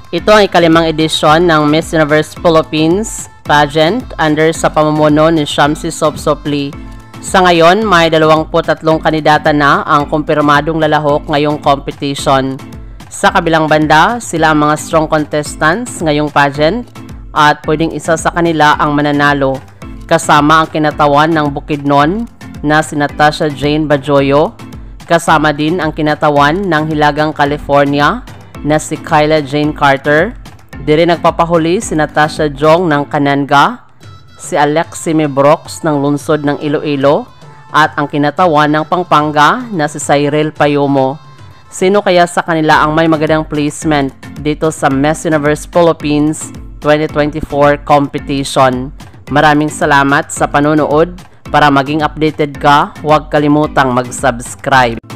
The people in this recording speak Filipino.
Ito ang ikalimang edisyon ng Miss Universe Philippines pageant under sa pamumuno ni Shamsi Sopsopli. Sa ngayon, may 23 kandidata na ang kumpirmadong lalahok ngayong competition. Sa kabilang banda, sila ang mga strong contestants ngayong pageant at pwedeng isa sa kanila ang mananalo. Kasama ang kinatawan ng Bukidnon na si Natasha Jane Bajoyo. Kasama din ang kinatawan ng Hilagang California na si Kyla Jane Carter. Di rin nagpapahuli si Natasha Jong ng Kananga, si Alexime Brooks ng lungsod ng Iloilo, at ang kinatawan ng Pampanga na si Cyril Payomo. Sino kaya sa kanila ang may magandang placement dito sa Miss Universe Philippines 2024 competition? Maraming salamat sa panonood. Para maging updated ka, huwag kalimutang mag-subscribe.